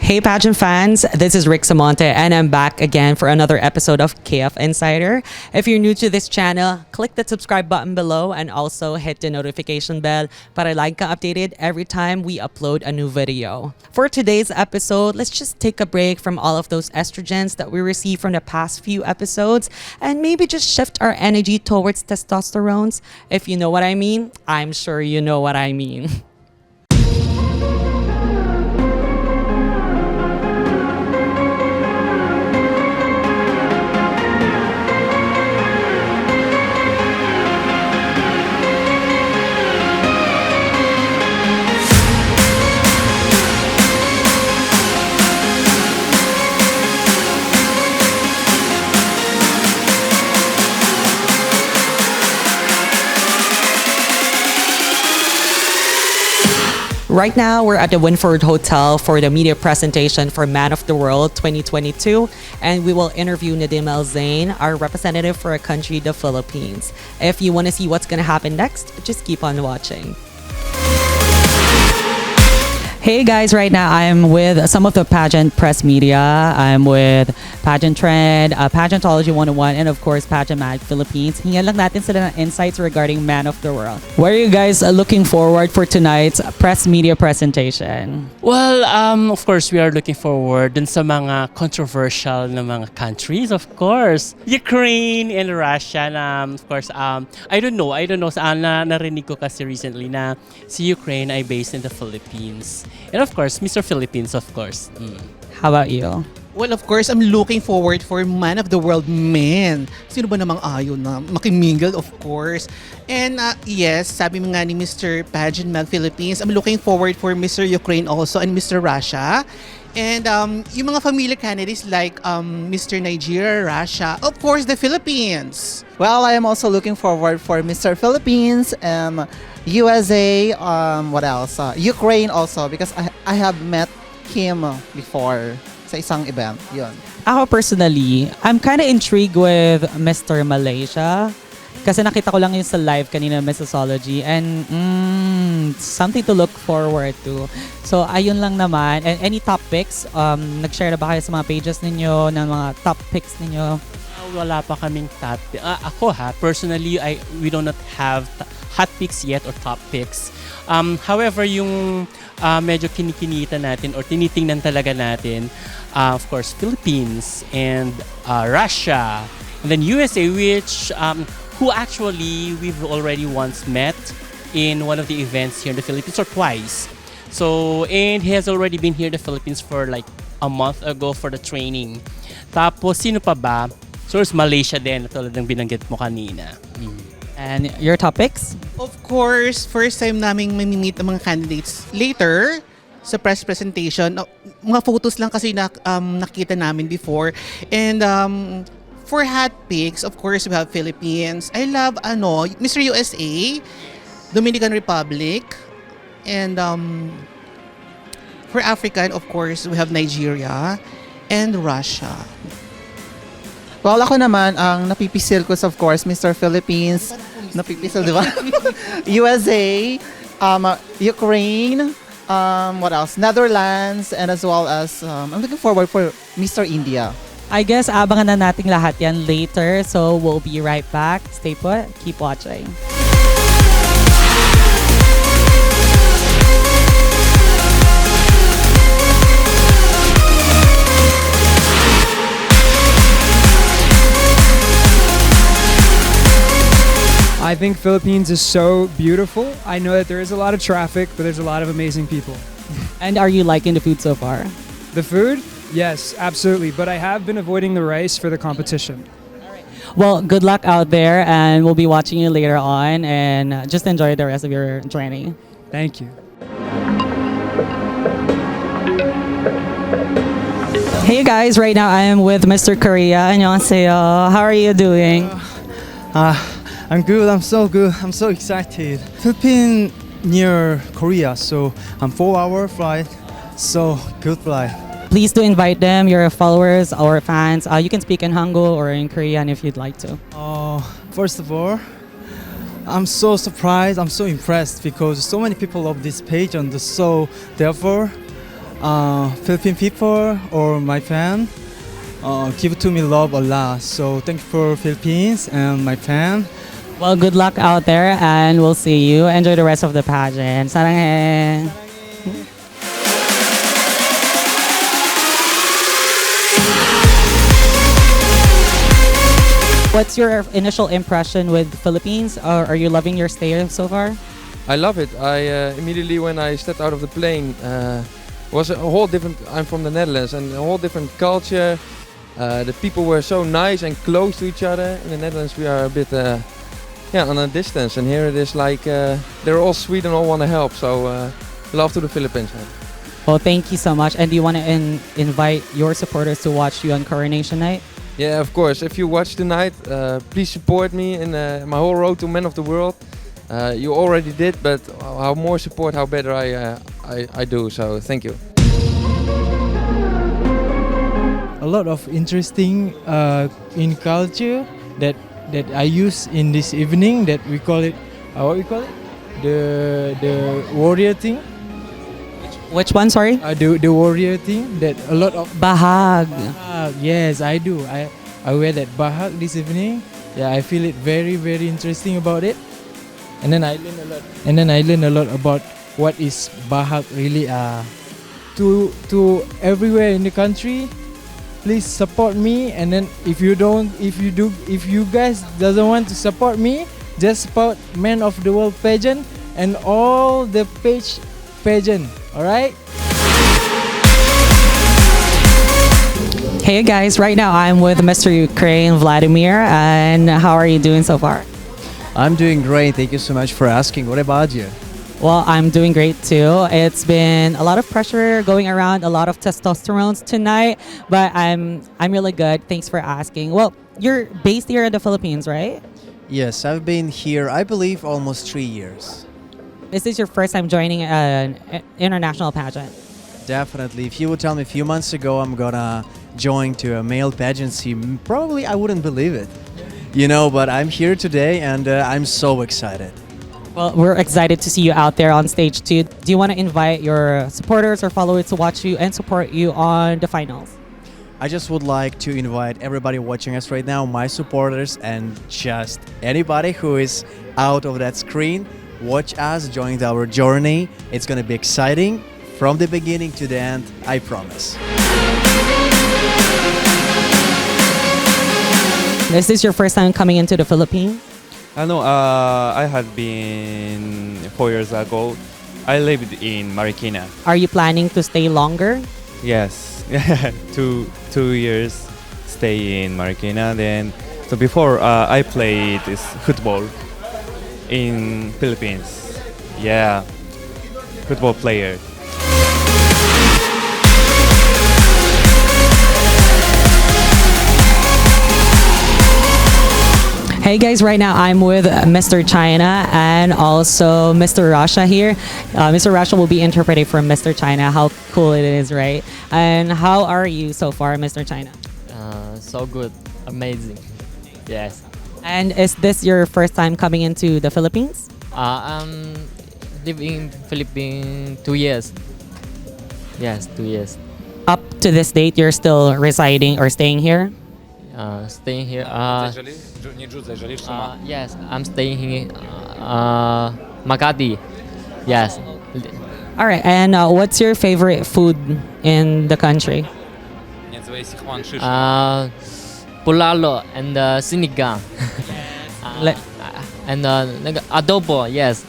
Hey pageant fans, this is Rick Samonte and I'm back again for another episode of KF Insider. If you're new to this channel, click the subscribe button below and also hit the notification bell para like ka updated every time we upload a new video. For today's episode, let's just take a break from all of those estrogens that we received from the past few episodes and maybe just shift our energy towards testosterones. If you know what I mean, I'm sure you know what I mean. Right now, we're at the Winford Hotel for the media presentation for Man of the World 2022, and we will interview Nadim El-Zain, our representative for our country, the Philippines. If you want to see what's going to happen next, just keep on watching. Hey guys, right now I'm with some of the pageant press media. I'm with Pageant Trend, Pageantology 101, and of course Pageant Mag Philippines. Hingan lang natin sila ng insights regarding Man of the World. What are you guys looking forward for tonight's press media presentation? Well, of course, we are looking forward dun sa mga controversial na mga countries, of course. Ukraine and Russia na, of course, I don't know, narinig ko kasi recently na si Ukraine ay based in the Philippines. And of course, Mr. Philippines, of course. How about you? Well, of course, I'm looking forward for Man of the World men. Sino ba namang ayaw na makimingle, of course. And yes, sabi nga ni Mr. Pageant Mag Philippines, I'm looking forward for Mr. Ukraine also and Mr. Russia. And yung mga familiar candidates like Mr. Nigeria, Russia, of course, the Philippines. Well, I am also looking forward for Mr. Philippines, USA, what else? Ukraine also, because I have met him before sa isang event. Yun. Ako personally, I'm kind of intrigued with Mr. Malaysia. Kasi nakita ko lang yun sa live kanina, Missology, and something to look forward to. So, ayun lang naman. And any top picks? Nag-share na ba kayo sa mga pages ninyo ng mga top picks ninyo? Wala pa kaming top. Ako personally, we do not have hot picks yet or top picks. However, yung medyo kinikinita natin or tinitingnan talaga natin, of course, Philippines and Russia, and then USA, which who actually we've already once met in one of the events here in the Philippines or twice. So, and he has already been here in the Philippines for like a month ago for the training. Tapos, sino pa ba? So, there's Malaysia din, tulad ng binanggit mo kanina. And your topics? Of course, first time naming mamimit ang mga candidates later sa press presentation. Mga photos lang kasi nakita namin before. And for hot picks, of course, we have Philippines. I love Mr. USA, Dominican Republic, and for African, of course, we have Nigeria and Russia. Well, ako naman, ang napipisil ko is of course, Mr. Philippines. Napipisil, di ba? USA, Ukraine, what else? Netherlands, and as well as, I'm looking forward for Mr. India. I guess abangan na nating lahat yan later. So we'll be right back. Stay put. Keep watching. I think Philippines is so beautiful. I know that there is a lot of traffic, but there's a lot of amazing people. And are you liking the food so far? The food? Yes, absolutely. But I have been avoiding the rice for the competition. Well, good luck out there, and we'll be watching you later on, and just enjoy the rest of your training. Thank you. Hey guys, right now I am with Mr. Korea. 안녕하세요. How are you doing? I'm good. I'm so good. I'm so excited. Philippines near Korea, so I'm 4-hour flight. So good flight. Please do invite them, your followers, our fans. You can speak in Hangul or in Korean if you'd like to. First of all, I'm so surprised. I'm so impressed because so many people love this page, and so therefore Philippine people or my fan give to me love a lot. So thank you for Philippines and my fan. Well, good luck out there, and we'll see you. Enjoy the rest of the pageant. Saranghae! What's your initial impression with Philippines? Are you loving your stay so far? I love it. I immediately when I stepped out of the plane was a whole different. I'm from the Netherlands and a whole different culture. The people were so nice and close to each other. In the Netherlands we are a bit on a distance, and here it is like they're all sweet and all want to help. So love to the Philippines. Man. Well, thank you so much. And do you want to invite your supporters to watch you on Coronation Night? Yeah, of course. If you watch tonight, please support me in my whole road to Man of the World. You already did, but how more support, how better I do. So thank you. A lot of interesting in culture that I use in this evening. That we call it what we call it, the warrior thing. Which one, sorry? The warrior thing. That a lot of Bahag. yes, I do. I wear that bahag this evening. Yeah, I feel it very interesting about it. And then I learn a lot. And then I learn a lot about what is bahag really. To everywhere in the country, please support me. And then if you guys doesn't want to support me, just support Man of the World pageant and all the pageant. All right. Hey guys, right now I'm with Mr. Ukraine, Vladimir, and how are you doing so far? I'm doing great. Thank you so much for asking. What about you? Well, I'm doing great too. It's been a lot of pressure going around, a lot of testosterone tonight, but I'm really good. Thanks for asking. Well, you're based here in the Philippines, right? Yes, I've been here, I believe, almost 3 years. Is this your first time joining an international pageant? Definitely. If you would tell me a few months ago I'm gonna join to a male pageantry, probably I wouldn't believe it. You know, but I'm here today and I'm so excited. Well, we're excited to see you out there on stage too. Do you want to invite your supporters or followers to watch you and support you on the finals? I just would like to invite everybody watching us right now, my supporters, and just anybody who is out of that screen, watch us, join our journey. It's gonna be exciting from the beginning to the end, I promise. Is this your first time coming into the Philippines? No, I had been 4 years ago. I lived in Marikina. Are you planning to stay longer? Yes, two years stay in Marikina. Then, so before I played this football in Philippines. Yeah, football player. Hey guys, right now I'm with Mr. China and also Mr. Russia here. Mr. Russia will be interpreting for Mr. China. How cool it is, right? And how are you so far, Mr. China? So good, amazing. Yes. And is this your first time coming into the Philippines? I'm living in Philippines 2 years. Yes, 2 years. Up to this date, you're still residing or staying here? Staying here. Yes, I'm staying here. Makati. Yes. All right, and what's your favorite food in the country? Pulalo and sinigang. And adobo, yes.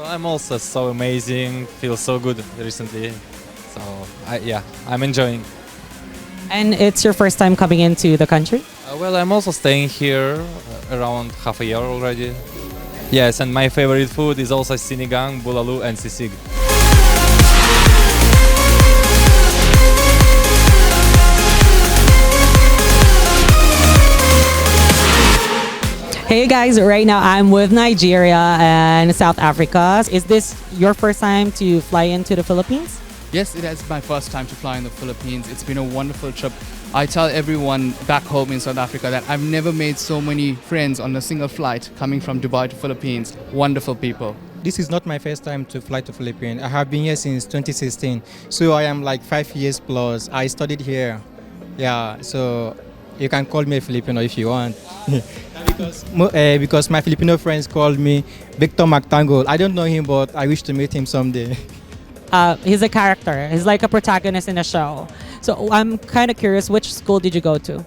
I'm also so amazing. Feel so good recently. So I'm enjoying. And it's your first time coming into the country? Well, I'm also staying here around half a year already. Yes, and my favorite food is also sinigang, bulalu, and sisig. Hey guys, right now I'm with Nigeria and South Africa. Is this your first time to fly into the Philippines? Yes, it is my first time to fly in the Philippines. It's been a wonderful trip. I tell everyone back home in South Africa that I've never made so many friends on a single flight coming from Dubai to Philippines. Wonderful people. this is not my first time to fly to Philippines. I have been here since 2016, so I am like 5 years plus. I studied here. Yeah, so you can call me a Filipino if you want. Because my Filipino friends called me Victor McTangle. I don't know him, but I wish to meet him someday. He's a character. He's like a protagonist in a show. So I'm kind of curious, which school did you go to?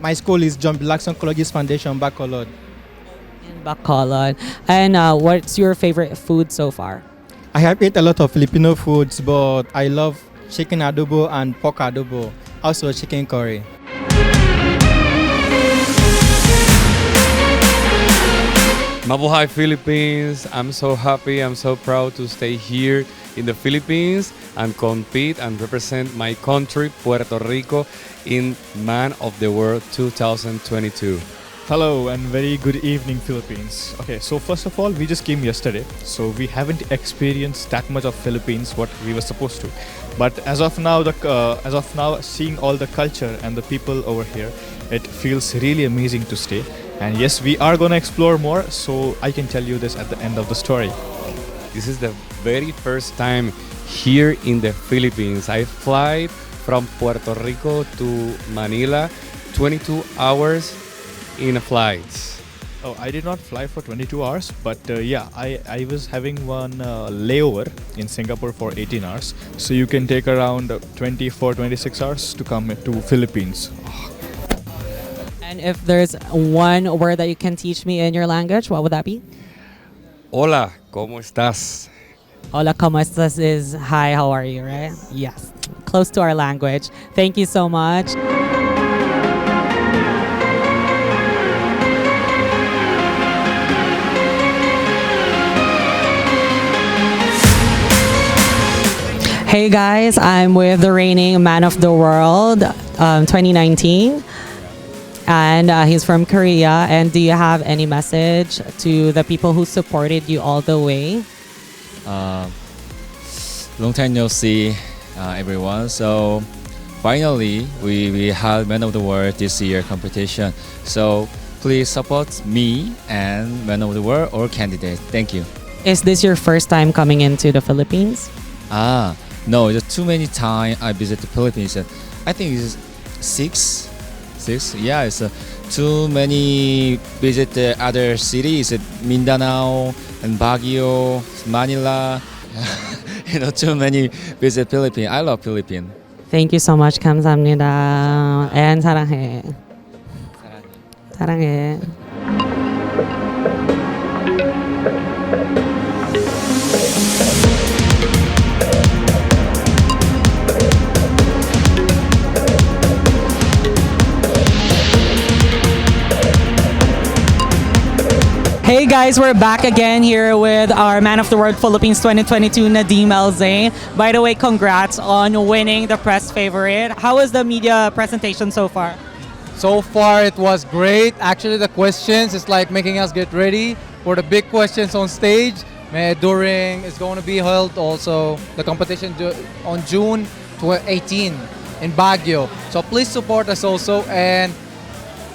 My school is John Blackson Colleges Foundation, Bacolod. In Bacolod. And what's your favorite food so far? I have eaten a lot of Filipino foods, but I love chicken adobo and pork adobo. Also chicken curry. Mabuhay Philippines. I'm so happy, I'm so proud to stay here in the Philippines and compete and represent my country, Puerto Rico, in Man of the World 2022. Hello and very good evening, Philippines. Okay, so first of all, we just came yesterday, so we haven't experienced that much of Philippines what we were supposed to. But as of now, seeing all the culture and the people over here, it feels really amazing to stay. And yes, we are gonna explore more, so I can tell you this at the end of the story. This is the very first time here in the Philippines. I fly from Puerto Rico to Manila, 22 hours in a flight. Oh, I did not fly for 22 hours, but yeah, I was having one layover in Singapore for 18 hours. So you can take around 24, 26 hours to come to Philippines. And if there's one word that you can teach me in your language, what would that be? Hola, ¿cómo estás? Hola, ¿cómo estás? Is hi, how are you, right? Yes. Close to our language. Thank you so much. Hey guys, I'm with the reigning Man of the World 2019. And he's from Korea. And do you have any message to the people who supported you all the way? Long time no see, everyone. So finally, we had Man of the World this year competition. So please support me and Man of the World or candidate. Thank you. Is this your first time coming into the Philippines? No, it's too many times I visit the Philippines. I think it's six. Yeah, it's too many visit the other cities, Mindanao and Baguio, Manila. Too many visit Philippines. I love Philippines. Thank you so much. 감사합니다. And 사랑해. 사랑해. Hey guys, we're back again here with our Man of the World Philippines 2022, Nadim Elze. By the way, congrats on winning the press favorite. How was the media presentation so far? So far, it was great. Actually, the questions is like making us get ready for the big questions on stage. During it's going to be held also the competition on June 18 in Baguio. So please support us also, and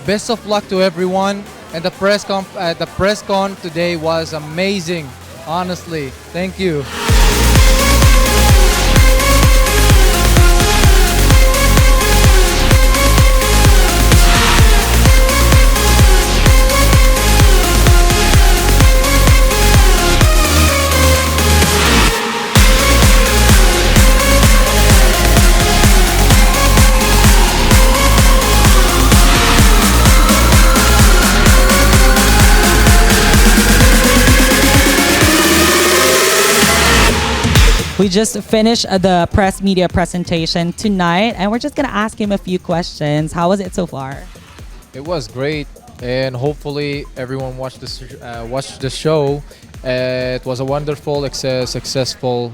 best of luck to everyone. And the press con today was amazing, honestly. Thank you. We just finished the press media presentation tonight, and we're just gonna ask him a few questions. How was it so far? It was great, and hopefully everyone watched the show. It was a wonderful, successful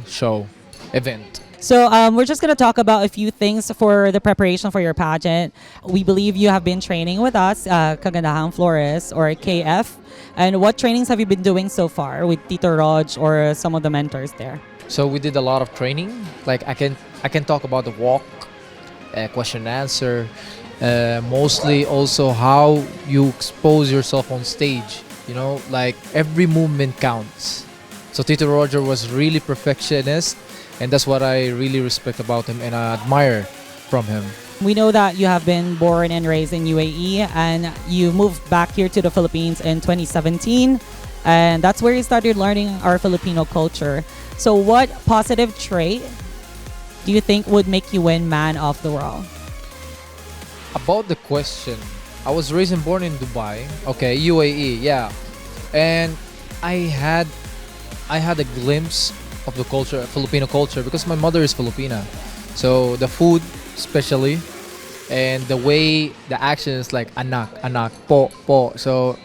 event. So we're just gonna talk about a few things for the preparation for your pageant. We believe you have been training with us, Kagandahan Flores or KF. And what trainings have you been doing so far with Tito Rog or some of the mentors there? So we did a lot of training. Like I can talk about the walk, question and answer, mostly also how you expose yourself on stage. Like every movement counts. So Tito Roger was really perfectionist, and that's what I really respect about him and I admire from him. We know that you have been born and raised in UAE and you moved back here to the Philippines in 2017, and that's where you started learning our Filipino culture. So what positive trait do you think would make you win Man of the World? About the question, I was raised and born in Dubai. Okay, UAE, yeah. And I had a glimpse of the culture, Filipino culture, because my mother is Filipina. So the food, especially, and the way the action is like anak, anak, po, po. So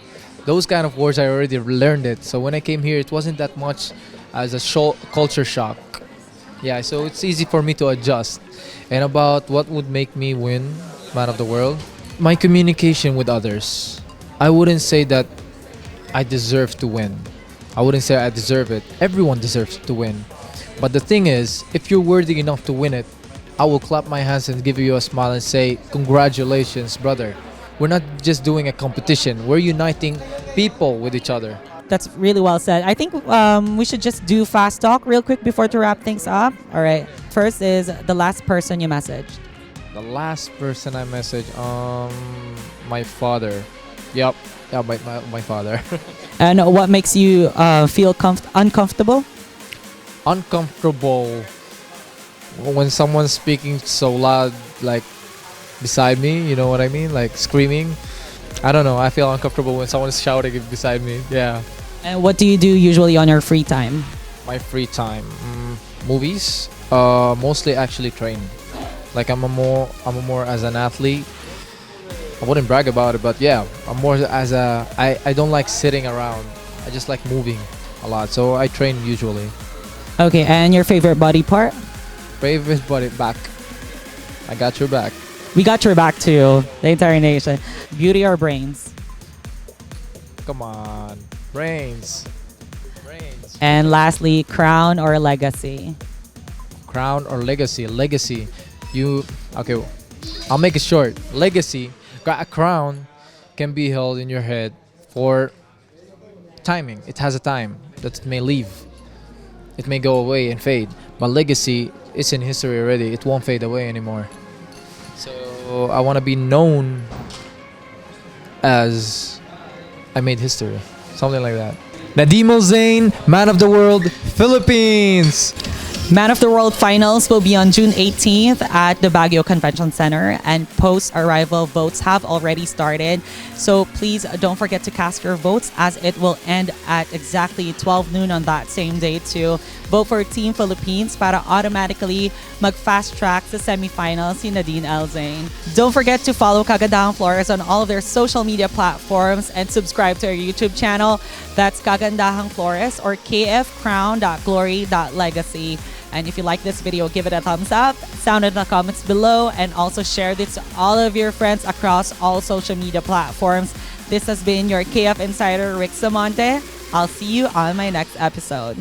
those kind of words I already learned it. So when I came here, it wasn't that much as a culture shock. Yeah, so it's easy for me to adjust. And about what would make me win Man of the World, my communication with others. I wouldn't say that I deserve to win. I wouldn't say I deserve it. Everyone deserves to win. But the thing is, if you're worthy enough to win it, I will clap my hands and give you a smile and say, congratulations, brother. We're not just doing a competition. We're uniting people with each other. That's really well said. I think we should just do fast talk real quick before to wrap things up. All right. First is the last person you messaged. The last person I messaged, my father. Yep, yeah, my father. And what makes you feel uncomfortable? Uncomfortable when someone's speaking so loud, like beside me. You know what I mean? Like screaming. I don't know. I feel uncomfortable when someone's shouting beside me. Yeah. And what do you do usually on your free time? My free time, movies. Mostly actually train. Like I'm a more as an athlete. I wouldn't brag about it, but yeah, I'm more as a. I don't like sitting around. I just like moving a lot. So I train usually. Okay, and your favorite body part? Favorite body back. I got your back. We got your back too, the entire nation. Beauty or brains? Come on, brains. Brains. And lastly, crown or legacy? Crown or legacy? Legacy. Okay, I'll make it short. Legacy, a crown can be held in your head for timing. It has a time that it may leave. It may go away and fade. But legacy is in history already. It won't fade away anymore. So I want to be known as I made history. Something like that. Nadim Zain, Man of the World, Philippines. Man of the World Finals will be on June 18th at the Baguio Convention Center, and post-arrival votes have already started. So please don't forget to cast your votes, as it will end at exactly 12 noon on that same day to vote for Team Philippines para automatically mag-fast track sa semifinals si Nadine L. Zain. Don't forget to follow Kagandahang Flores on all of their social media platforms and subscribe to our YouTube channel. That's Kagandahang Flores or kfcrown.glory.legacy. And if you like this video, give it a thumbs up, sound in the comments below, and also share this to all of your friends across all social media platforms. This has been your KF Insider, Rick Samonte. I'll see you on my next episode.